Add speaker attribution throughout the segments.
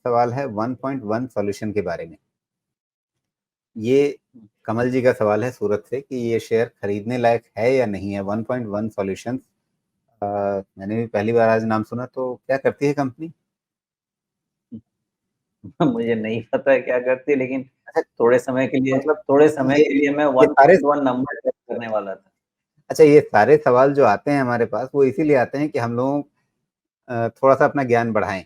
Speaker 1: सवाल है 1.1 सॉल्यूशन के बारे में। ये कमल जी का सवाल है सूरत से कि ये शेयर खरीदने लायक है या नहीं है। 1.1 सॉल्यूशंस, मैंने भी पहली बार आज नाम सुना। तो क्या करती है कंपनी?
Speaker 2: मुझे नहीं पता है क्या करती है, लेकिन
Speaker 1: अच्छा,
Speaker 2: थोड़े समय के लिए
Speaker 1: मतलब
Speaker 2: मैं
Speaker 1: ये सारे
Speaker 2: 1.1 नंबर चेक करने वाला था।
Speaker 1: अच्छा, ये सारे सवाल जो आते हैं हमारे पास वो इसीलिए आते हैं कि हम लोग थोड़ा सा अपना ज्ञान बढ़ाएं,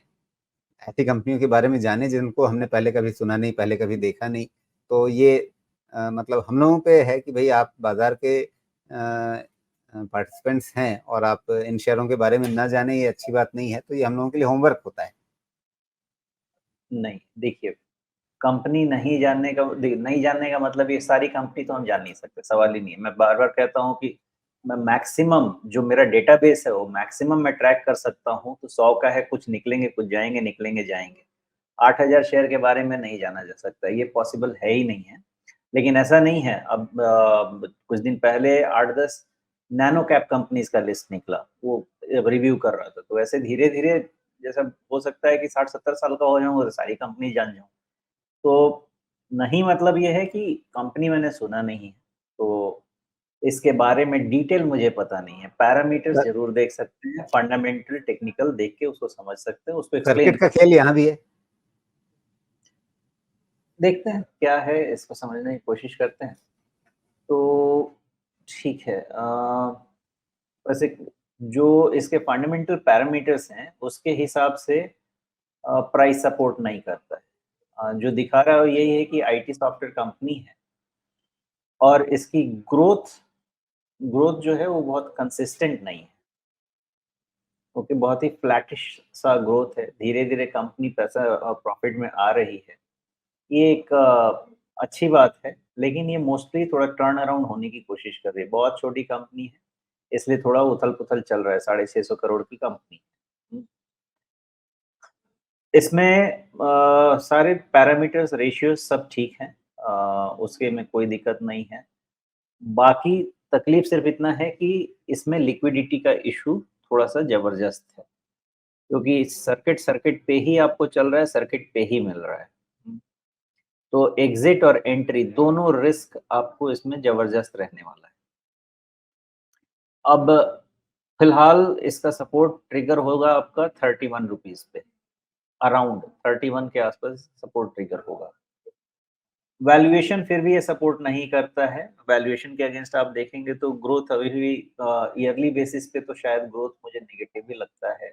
Speaker 1: ऐसी कंपनियों के बारे में जानें जिनको हमने पहले कभी सुना नहीं, पहले कभी देखा नहीं। तो ये मतलब हम लोगों पे है कि भाई आप बाजार के पार्टिसिपेंट्स हैं और आप इन शेयरों के बारे में ना जाने, ये अच्छी बात नहीं है। तो ये हम लोगों के लिए होमवर्क होता है।
Speaker 2: नहीं, देखिए, कंपनी नहीं जानने का मतलब ये सारी कंपनी तो हम जान नहीं सकते, सवाल ही नहीं है। मैं बार-बार कहता हूँ कि मैं मैक्सिमम जो मेरा डेटाबेस है वो मैक्सिमम मैं ट्रैक कर सकता हूँ, तो 100 का है, कुछ निकलेंगे, कुछ जाएँगे, निकलेंगे, जाएँगे। 8000 शेयर के बारे में नहीं जाना जा सकता, ये पॉसिबल है ही नहीं है। लेकिन ऐसा नहीं है, अब कुछ दिन पहले 8-10 नैनो कैप कंपनीज़ का लिस्ट निकला, वो रिव्यू कर रहा था। तो ऐसे धीरे-धीरे जैसा हो सकता है कि 60-70 साल का हो जाऊँ और सारी कंपनी जान जाऊँ। तो नहीं, मतलब ये है कि कंपनी मैंने सुना नहीं है, तो इसके बारे में डिटेल मुझे पता नहीं है। पैरामीटर्स
Speaker 1: सर,
Speaker 2: ज़रूर देख सकते हैं, फंडामेंटल, टेक्निकल देख के उसको समझ सकते हैं, उसको एक्सप्लेन
Speaker 1: सर्किट का
Speaker 2: कर
Speaker 1: खेल
Speaker 2: सकते हैं।
Speaker 1: यहाँ भी है।
Speaker 2: देखते हैं क्या है, इसको समझने की कोशिश करते हैं। तो ठीक है, वैसे जो इसके फंडामेंटल पैरामीटर्स हैं, उसके हिसाब से प्राइस सपोर्ट नहीं करता है। जो दिखा रहा है वो यही है कि आईटी सॉफ्टवेयर कंपनी है और इसकी ग्रोथ ग्रोथ जो है वो बहुत कंसिस्टेंट नहीं है, क्योंकि बहुत ही फ्लैटिश सा ग्रोथ है। धीरे-धीरे कंपनी पैसा प्रॉफिट में आ रही है। ये एक अच्छी बात है, लेकिन ये मोस्टली थोड़ा टर्न अराउंड होने की कोशिश कर रही है। बहुत छोटी कंपनी है, इसलिए थोड़ा उथल-पुथल चल रहा है, 650 करोड़ की कंपनी। हुँ। इसमें सारे पैरामीटर्स, रेशियोज़ सब ठीक हैं, उसके में कोई दिक्कत नहीं है। बाकी तकलीफ सिर्फ़ इतना है कि इसमें लिक्विडिटी का इश्यू थोड़ा-सा ज़बरदस्त है, क्योंकि सर्किट सर्किट पे ही आपको चल रहा है, सर्किट पे ही मिल रहा है। हुँ। तो एग्ज़िट और एंट्री दोनों रिस्क आपको इसमें ज़बरदस्त रहने वाला है। अब फिलहाल इसका सपोर्ट ट्रिगर होगा आपका 31 रुपीज़ पे, अराउंड 31 के आसपास सपोर्ट ट्रिगर होगा। वैल्यूएशन फिर भी ये सपोर्ट नहीं करता है। वैल्यूएशन के अगेंस्ट आप देखेंगे तो ग्रोथ अभी भी ईयरली बेसिस पे तो शायद ग्रोथ मुझे नेगेटिव ही लगता है।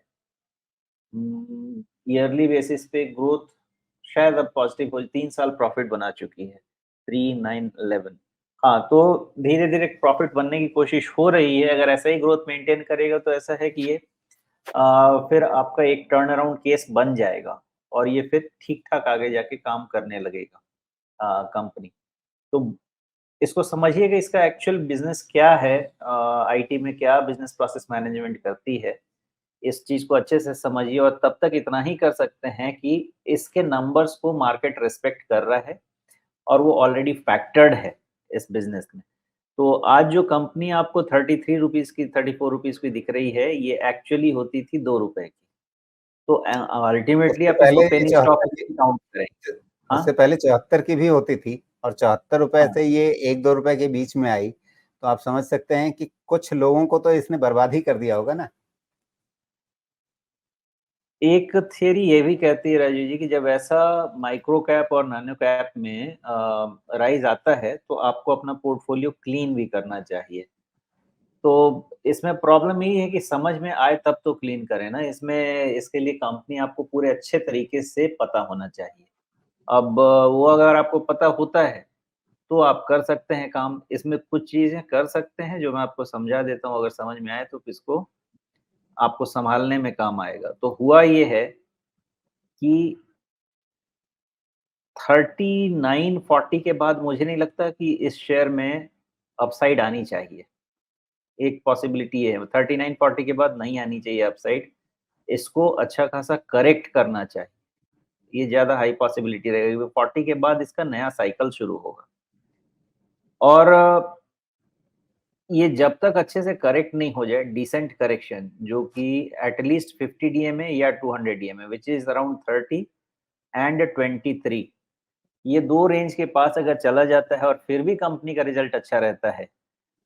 Speaker 2: ईयरली बेसिस पे ग्रोथ शायद अब पॉजिटिव हो, 3 साल प्रॉफिट बना चुकी है, 3911। हाँ, तो धीरे-धीरे प्रॉफिट बनने की कोशिश हो रही है। अगर ऐसा ही ग्रोथ मेंटेन करेगा तो ऐसा है कि ये फिर आपका एक टर्न अराउंड केस बन जाएगा और ये फिर ठीक-ठाक आगे जाके काम करने लगेगा कंपनी। तो इसको समझिए कि इसका एक्चुअल बिज़नेस क्या है, आईटी में क्या बिज़नेस प्रोसेस मैनेजमेंट करती है। इस चीज़ को अच्छे से समझिए और तब तक इतना ही कर सकते हैं कि इसके नंबर्स को मार्केट रिस्पेक्ट कर रहा है और वो ऑलरेडी फैक्टर्ड है इस बिज़नेस में। तो आज जो कंपनी आपको 33 रुपीज़ की, 34 रुपीज़ की दिख रही है, ये एक्चुअली होती थी ₹2 की। तो अल्टीमेटली
Speaker 1: उससे
Speaker 2: आप इसको
Speaker 1: पहले ये
Speaker 2: पेनी स्टॉक
Speaker 1: 74
Speaker 2: में
Speaker 1: की
Speaker 2: ही काउंट करें।
Speaker 1: उससे
Speaker 2: हाँ?
Speaker 1: पहले 74 की भी होती थी और 74 रुपए
Speaker 2: हाँ।
Speaker 1: से ये 1-2 रुपए के बीच में आई। तो आप समझ सकते हैं कि कुछ लोगों को तो इसने बर्बाद ही कर दिया होगा ना।
Speaker 2: एक थियरी ये भी कहती है राजू जी कि जब ऐसा माइक्रो कैप और नैनो कैप में राइज़ आता है, तो आपको अपना पोर्टफोलियो क्लीन भी करना चाहिए। तो इसमें प्रॉब्लम यही है कि समझ में आए तब तो क्लीन करें ना, इसमें इसके लिए कंपनी आपको पूरे अच्छे तरीके से पता होना चाहिए। अब वो अगर आपको पता होता है, तो आप कर सकते हैं काम। इसमें कुछ चीज़ें कर सकते हैं जो मैं आपको समझा देता हूँ, अगर समझ में आए तो इसको आपको सँभालने में काम आएगा। तो हुआ ये है कि 39-40 के बाद मुझे नहीं लगता कि इस शेयर में अपसाइड आनी चाहिए। एक पॉसिबिलिटी ये है, 39-40 के बाद नहीं आनी चाहिए अपसाइड। इसको अच्छा खासा करेक्ट करना चाहिए। ये ज़्यादा हाई पॉसिबिलिटी रहेगी, क्योंकि 40 के बाद इसका नया साइकिल शुरू होगा। और ये जब तक अच्छे से करेक्ट नहीं हो जाए, डिसेंट करेक्शन जो कि एट लीस्ट 50 डीएमए या 200 DMA which is around 30, and 23, ये 2 रेंज के पास अगर चला जाता है और फिर भी कंपनी का रिजल्ट अच्छा रहता है,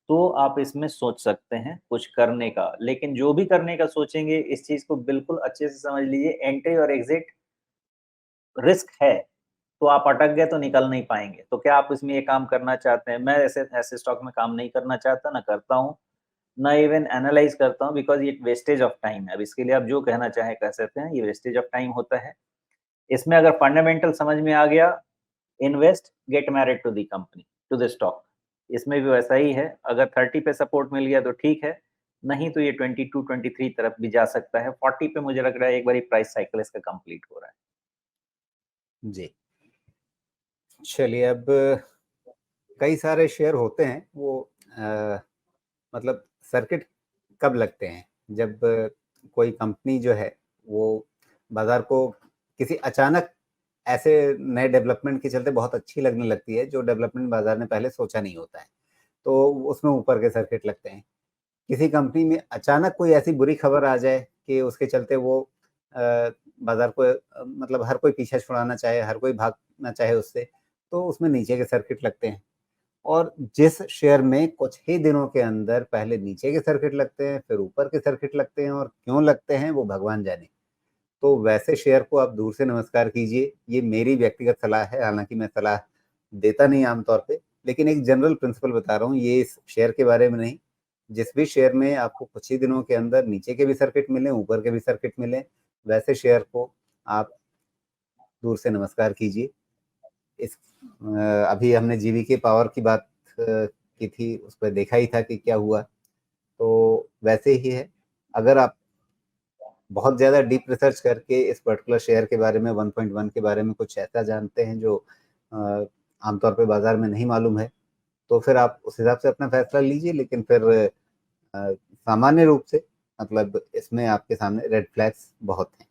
Speaker 2: तो आप इसमें सोच सकते हैं कुछ करने का। लेकिन जो भी करने का सोचेंगे, इस चीज़ को बिल्कुल अच्छे से समझ लीजिए, एंट्री और एग्ज़िट रिस्क है, तो आप अटक गए तो निकल नहीं पाएँगे। तो क्या आप इसमें ये काम करना चाहते हैं? मैं ऐसे ऐसे स्टॉक में काम नहीं करना चाहता, ना करता हूँ, ना इवन एनालाइज़ करता हूँ, बिकॉज़ ये वेस्टेज ऑफ टाइम है। अब इसके लिए आप जो कहना चाहें कह सकते हैं, ये वेस्टेज ऑफ टाइम होता है। इसमें अगर फंडामेंटल समझ में आ गया, invest, get married to the company, to the stock. इसमें भी वैसा ही है, अगर 30 पे सपोर्ट मिल गया तो ठीक है, नहीं तो ये 22-23 तरफ भी जा सकता है। 40 पे मुझे लग रहा है एक बारी प्राइस साइकिल इसका कंप्लीट हो रहा है।
Speaker 1: जी। चलिए, अब कई सारे शेयर होते हैं वो मतलब सर्किट कब लगते हैं? जब कोई कंपनी जो है वो बाज़ार को किसी अचानक ऐसे नए डेवलपमेंट के चलते बहुत अच्छी लगने लगती है, जो डेवलपमेंट बाज़ार ने पहले सोचा नहीं होता है, तो उसमें ऊपर के सर्किट लगते हैं। किसी कंपनी में अचानक कोई ऐसी बुरी खबर आ जाए कि उसके चलते वो बाज़ार को मतलब हर कोई पीछा छुड़ाना चाहे, हर कोई भागना चाहे उससे, तो उसमें नीचे के सर्किट लगते हैं। और जिस शेयर में कुछ ही दिनों के अंदर पहले नीचे के सर्किट लगते हैं, फिर ऊपर के सर्किट लगते हैं और क्यों लगते हैं वो भगवान जाने। तो वैसे शेयर को आप दूर से नमस्कार कीजिए, ये मेरी व्यक्तिगत सलाह है, हालाँकि मैं सलाह देता नहीं आम तौर पे, लेकिन एक जनरल प्रिंसिपल बता रहा हूँ, ये इस शेयर के बारे में नहीं। जिस भी शेयर में आपको कुछ ही दिनों के अंदर नीचे के भी सर्किट मिलें, ऊपर के भी सर्किट मिलें, वैसे शेयर को आप दूर से नमस्कार कीजिए। अभी हमने जीवीके पावर की बात की थी, उसपे देखा ही था कि क्या हुआ। तो वैसे ही है, अगर आप बहुत ज़्यादा डीप रिसर्च करके इस पर्टिकुलर शेयर के बारे में 1.1 के बारे में कुछ ऐसा जानते हैं जो आमतौर पे बाज़ार में नहीं मालूम है, तो फिर आप उस हिसाब से अपना फैसला लीजिए, लेकिन फिर सामान्य रूप से मतलब इसमें आपके सामने रेड फ्लैग्स बहुत हैं।